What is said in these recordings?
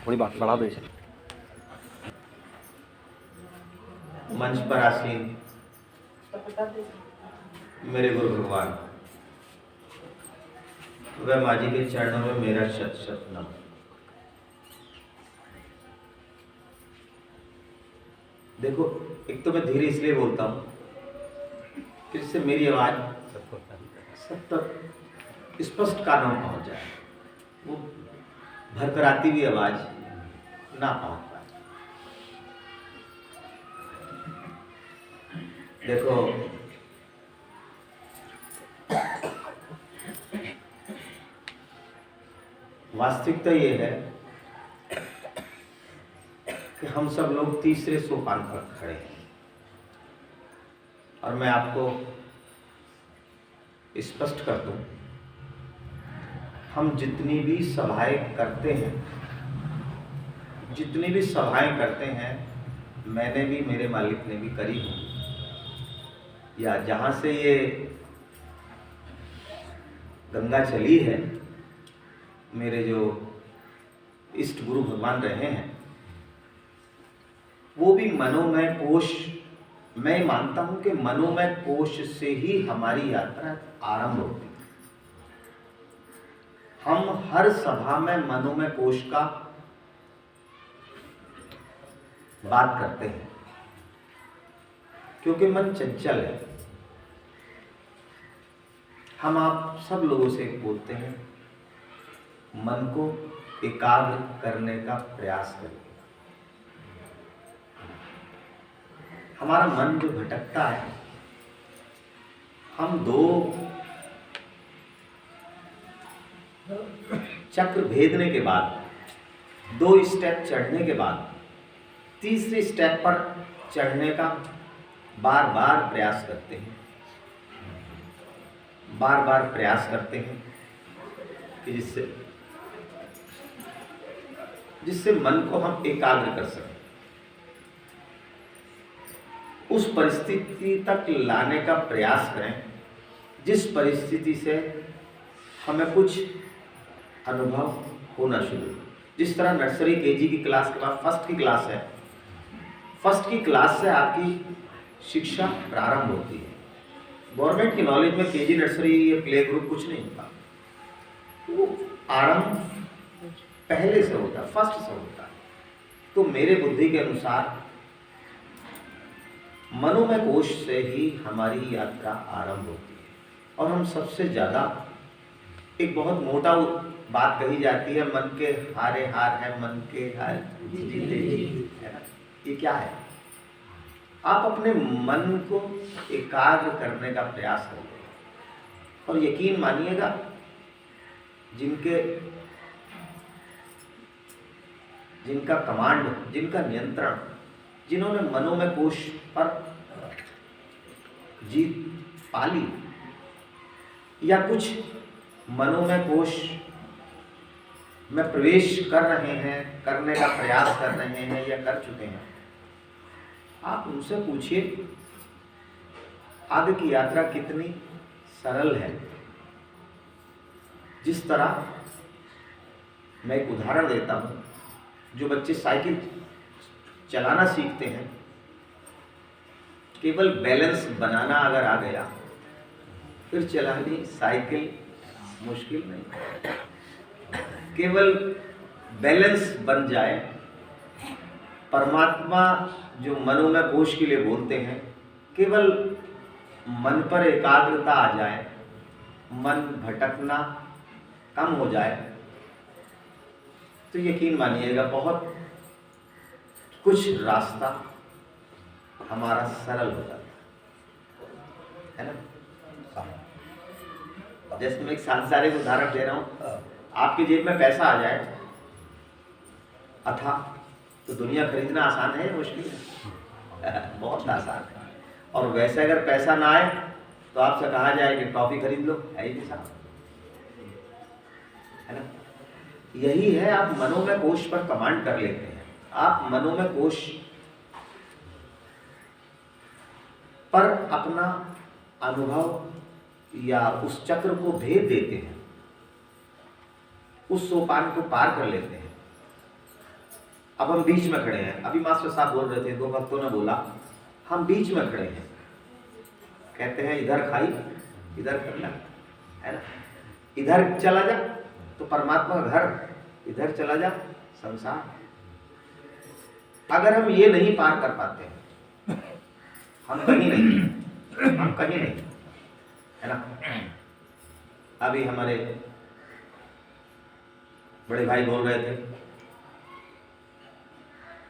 थोड़ी बात बढ़ा दो इसे। मंच पर आसीन मेरे गुरु भगवान, वह माँ जी के चरणों में मेरा शत शत नमन। देखो, एक तो मैं धीरे इसलिए बोलता हूँ कि इससे मेरी आवाज सब तक स्पष्ट कानों में पहुंच जाए, वो भरकराती हुई आवाज ना पहुंच पाए। देखो, वास्तविकता ये है कि हम सब लोग तीसरे सोपान पर खड़े हैं, और मैं आपको स्पष्ट कर दूं, हम जितनी भी सभाएं करते हैं, मैंने भी, मेरे मालिक ने भी करी है, या जहां से ये गंगा चली है, मेरे जो इष्ट गुरु भगवान रहे हैं, वो भी मनोमय कोश, मैं मानता हूं कि मनोमय कोश से ही हमारी यात्रा आरंभ होती है। हम हर सभा में मनोमय कोश का बात करते हैं, क्योंकि मन चंचल है। हम आप सब लोगों से बोलते हैं, मन को एकाग्र करने का प्रयास करिए। हमारा मन जो भटकता है, हम दो चक्र भेदने के बाद, दो स्टेप चढ़ने के बाद, तीसरे स्टेप पर चढ़ने का बार बार प्रयास करते हैं, कि जिससे मन को हम एकाग्र कर सकें, उस परिस्थिति तक लाने का प्रयास करें जिस परिस्थिति से हमें कुछ अनुभव होना शुरू। जिस तरह नर्सरी केजी की क्लास के बाद फर्स्ट की क्लास है, फर्स्ट की क्लास से आपकी शिक्षा प्रारंभ होती है। गवर्नमेंट की नॉलेज में केजी, नर्सरी या प्ले ग्रुप कुछ नहीं होता, वो आरंभ पहले से होता है, फर्स्ट से होता है। तो मेरे बुद्धि के अनुसार मनोमय कोश से ही हमारी यात्रा आरंभ होती है। और हम सबसे ज़्यादा, एक बहुत मोटा बात कही जाती है, मन के हारे हार है, मन के हार जीते जीत है ना। ये क्या है? आप अपने मन को एकाग्र करने का प्रयास करिए, और यकीन मानिएगा, जिनका कमांड, जिनका नियंत्रण, जिन्होंने मनोमय कोश पर जीत पाली, या कुछ मनोमय कोश में प्रवेश कर रहे हैं, करने का प्रयास कर रहे हैं या कर चुके हैं, आप उनसे पूछिए आगे की यात्रा कितनी सरल है। जिस तरह मैं एक उदाहरण देता हूँ, जो बच्चे साइकिल चलाना सीखते हैं, केवल बैलेंस बनाना अगर आ गया, फिर चलानी साइकिल मुश्किल नहीं। केवल बैलेंस बन जाए, परमात्मा जो मनोमय कोश के लिए बोलते हैं, केवल मन पर एकाग्रता आ जाए, मन भटकना कम हो जाए, तो यकीन मानिएगा बहुत कुछ रास्ता हमारा सरल हो जाता है ना। जैसे मैं एक सांसारिक उदाहरण दे रहा हूँ, आपकी जेब में पैसा आ जाए अथा, तो दुनिया खरीदना आसान है, मुश्किल है? बहुत आसान है। और वैसे अगर पैसा ना आए तो आपसे कहा जाए कि टॉफी खरीद लो, है ही साहब, है ना। यही है, आप मनोमय कोश पर कमांड कर लेते हैं, आप मनोमय कोश पर अपना अनुभव या उस चक्र को भेद देते हैं, उस सोपान को पार कर लेते हैं। अब हम बीच में खड़े हैं। अभी मास्टर साहब बोल रहे थे, दो भक्तों ने बोला हम बीच में खड़े हैं। कहते हैं इधर खाई इधर करना, है ना। इधर चला जा तो परमात्मा का घर, इधर चला जा संसार। अगर हम ये नहीं पार कर पाते हैं, हम कहीं नहीं, है ना। अभी हमारे बड़े भाई बोल रहे थे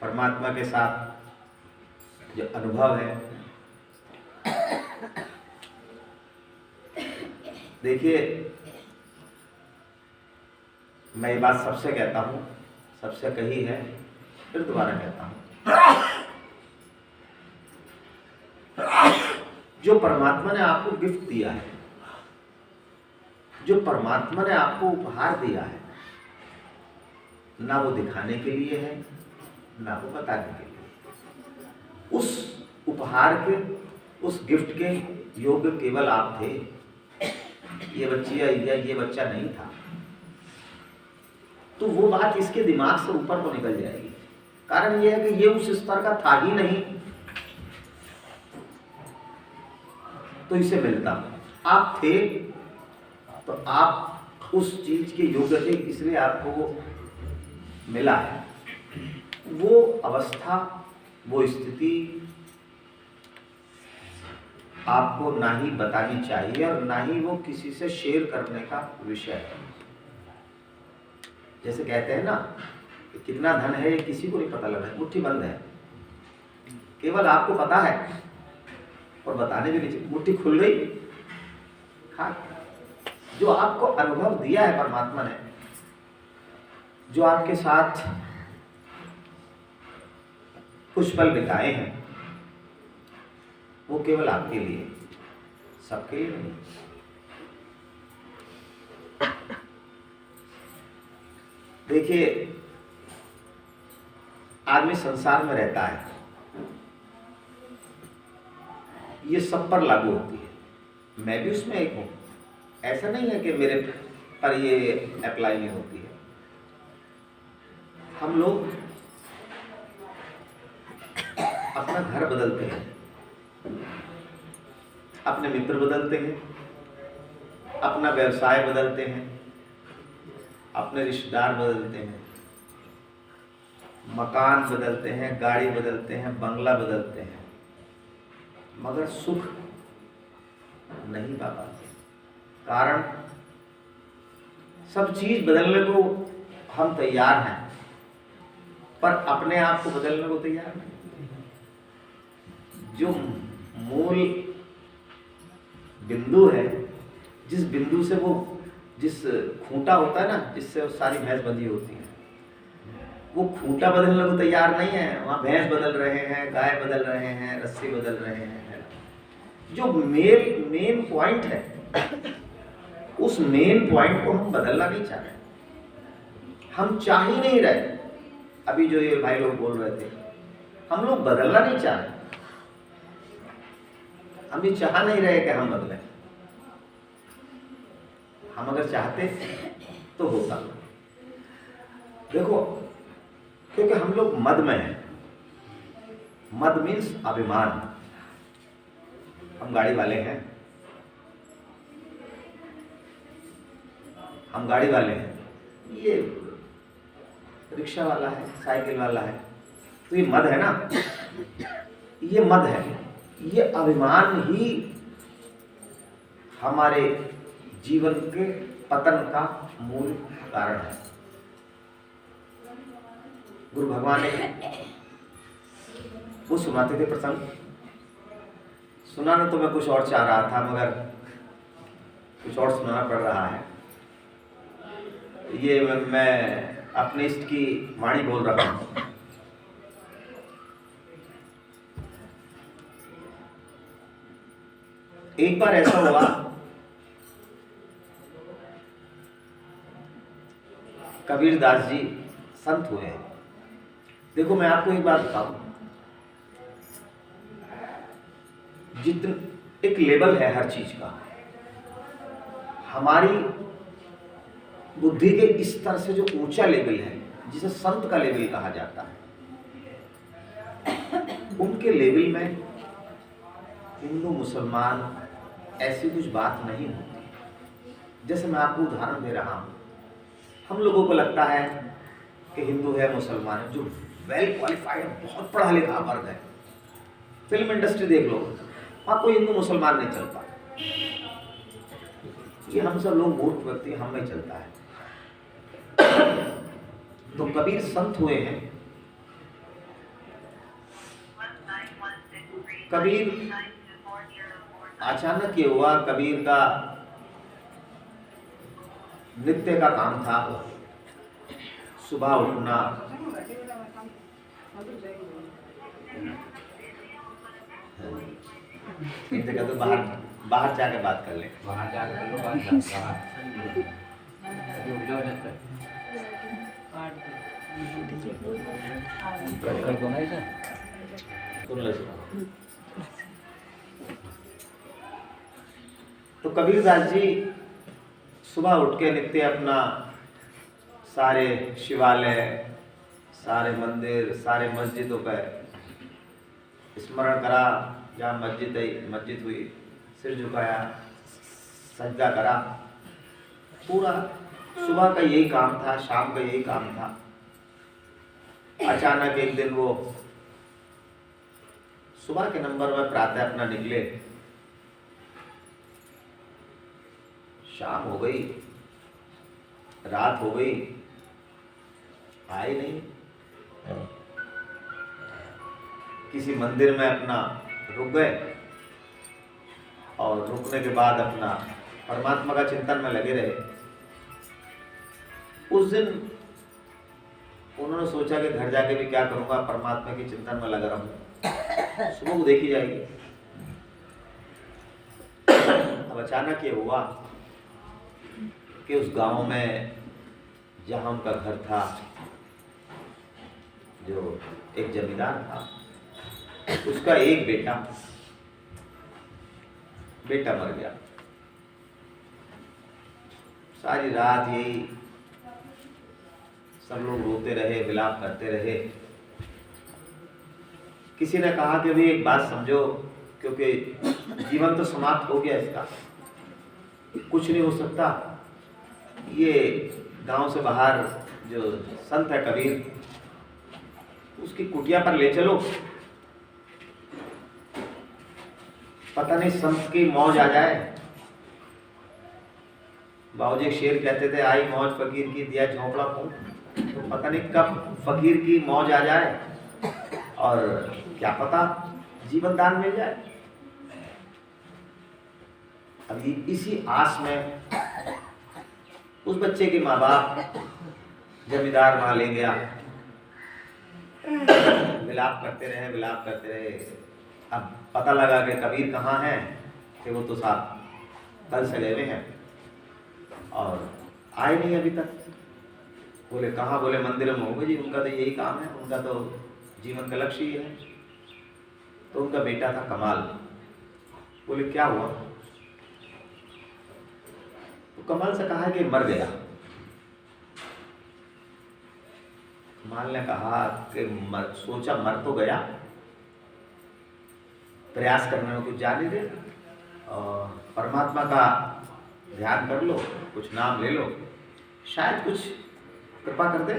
परमात्मा के साथ जो अनुभव है। देखिए, मैं ये बात सबसे कहता हूँ, सबसे कही है, फिर दोबारा कहता हूँ, जो परमात्मा ने आपको गिफ्ट दिया है, जो परमात्मा ने आपको उपहार दिया है, ना वो दिखाने के लिए है, ना वो बताने के लिए। उस उपहार के, उस गिफ्ट के योग्य केवल आप थे। ये बच्ची या ये बच्चा नहीं था। तो वो बात इसके दिमाग से ऊपर को निकल जाएगी। कारण ये है कि ये उस स्तर का था ही नहीं, तो इसे मिलता। आप थे तो आप उस चीज के योग्य थे, इसलिए आपको वो मिला है। वो अवस्था, वो स्थिति आपको ना ही बतानी चाहिए और ना ही वो किसी से शेयर करने का विषय है। जैसे कहते हैं ना कि कितना धन है ये किसी को नहीं पता लगा, मुट्ठी बंद है, केवल आपको पता है और बताने भी नहीं। मुट्ठी खुल गई, खा। जो आपको अनुभव दिया है परमात्मा ने, जो आपके साथ कुछ पल बिताए हैं, वो केवल आपके लिए, सबके लिए नहीं। देखिए, आदमी संसार में रहता है, ये सब पर लागू होती है। मैं भी उसमें एक हूं। ऐसा नहीं है कि मेरे पर ये अप्लाई नहीं होती है। हम लोग अपना घर बदलते हैं, अपने मित्र बदलते हैं, अपना व्यवसाय बदलते हैं, अपने रिश्तेदार बदलते हैं, मकान बदलते हैं, गाड़ी बदलते हैं, बंगला बदलते हैं, मगर सुख नहीं पा पाते। कारण सब चीज बदलने को हम तैयार हैं, पर अपने आप को बदलने को तैयार नहीं। जो मूल बिंदु है, जिस बिंदु से वो, जिस खूंटा होता है ना, जिससे वो सारी भैंस बंधी होती है, वो खूंटा बदलने को तैयार नहीं है। वहाँ भैंस बदल रहे हैं, गाय बदल रहे हैं, रस्सी बदल रहे हैं। जो मेन पॉइंट है, उस मेन पॉइंट को हम बदलना नहीं चाह रहे। हम चाह ही नहीं रहे। अभी जो ये भाई लोग बोल रहे थे, हम लोग बदलना नहीं चाह रहे। हम ये चाह नहीं रहे कि हम बदलें। हम अगर चाहते तो होता। देखो, क्योंकि हम लोग मद में हैं। मद मीन्स अभिमान। हम गाड़ी वाले हैं, हम गाड़ी वाले हैं, ये रिक्शा वाला है, साइकिल वाला है, तो ये मद है ना, ये मद है। ये अभिमान ही हमारे जीवन के पतन का मूल कारण है। गुरु भगवान ने वो सुनाते थे प्रसंग, सुनाना तो मैं कुछ और चाह रहा था, मगर कुछ और सुनाना पड़ रहा है। ये मैं अपने इष्ट की वाणी बोल रहा हूं। एक बार ऐसा हुआ, कबीरदास जी संत हुए। देखो, मैं आपको एक बात बताऊं, जितना एक लेवल है हर चीज का, हमारी बुद्धि के स्तर से जो ऊंचा लेवल है, जिसे संत का लेवल कहा जाता है, उनके लेवल में हिंदू मुसलमान ऐसी कुछ बात नहीं होती। जैसे मैं आपको उदाहरण दे रहा हूँ, हम लोगों को लगता है कि हिंदू है मुसलमान है, जो वेल क्वालिफाइड बहुत पढ़ा लिखा वर्ग है, फिल्म इंडस्ट्री देख लो, वहाँ कोई हिंदू मुसलमान नहीं चलता। ये हम सब लोग मूर्ख व्यक्ति, हम में चलता है। तो कबीर संत हुए हैं। कबीर अचानक ये हुआ, कबीर का नित्य का काम था सुबह उठना, एक जगह तो बाहर जाके बात कर ले, बाहर जाकर कर लो बात तो कबीरदास जी सुबह उठ के नित्य अपना सारे शिवालय, सारे मंदिर, सारे मस्जिदों का स्मरण करा, जहाँ मस्जिद हुई सिर झुकाया, सजदा करा। पूरा सुबह का यही काम था, शाम का यही काम था। अचानक एक दिन वो सुबह के नंबर में प्रातः अपना निकले, शाम हो गई, रात हो गई, आए नहीं। किसी मंदिर में अपना रुक गए और रुकने के बाद अपना परमात्मा का चिंतन में लगे रहे। उस दिन उन्होंने सोचा कि घर जाके भी क्या करूंगा, परमात्मा के चिंतन में लगा रहूंगा, सुबह को देखी जाएगी। अब अचानक ये हुआ कि उस गांव में जहां उनका घर था, जो एक जमींदार था, उसका एक बेटा मर गया। सारी रात यही सब लोग रोते रहे, विलाप करते रहे। किसी ने कहा कि भाई एक बात समझो, क्योंकि जीवन तो समाप्त हो गया, इसका कुछ नहीं हो सकता। ये गांव से बाहर जो संत है कबीर, उसकी कुटिया पर ले चलो, पता नहीं संत की मौज आ जाए। बाबूजी शेर कहते थे, आई मौज फकीर की दिया झोंपड़ा फूंक। तो पता नहीं कब फकीर की मौज आ जाए और क्या पता जीवन दान मिल जाए। अभी इसी आस में उस बच्चे के माँ बाप जमींदार वहां ले गया, विलाप करते रहे। अब पता लगा कि कबीर कहाँ है, कि वो तो साहब कल से गए हुए हैं और आए नहीं अभी तक। बोले कहाँ? बोले मंदिर में होंगे जी, उनका तो यही काम है, उनका तो जीवन का लक्ष्य ही है। तो उनका बेटा था कमाल। बोले क्या हुआ? तो कमाल से कहा कि मर गया। कमाल ने कहा कि सोचा मर तो गया, प्रयास करने में कुछ जाने दे और परमात्मा का ध्यान कर लो, कुछ नाम ले लो, शायद कुछ कृपा कर दे।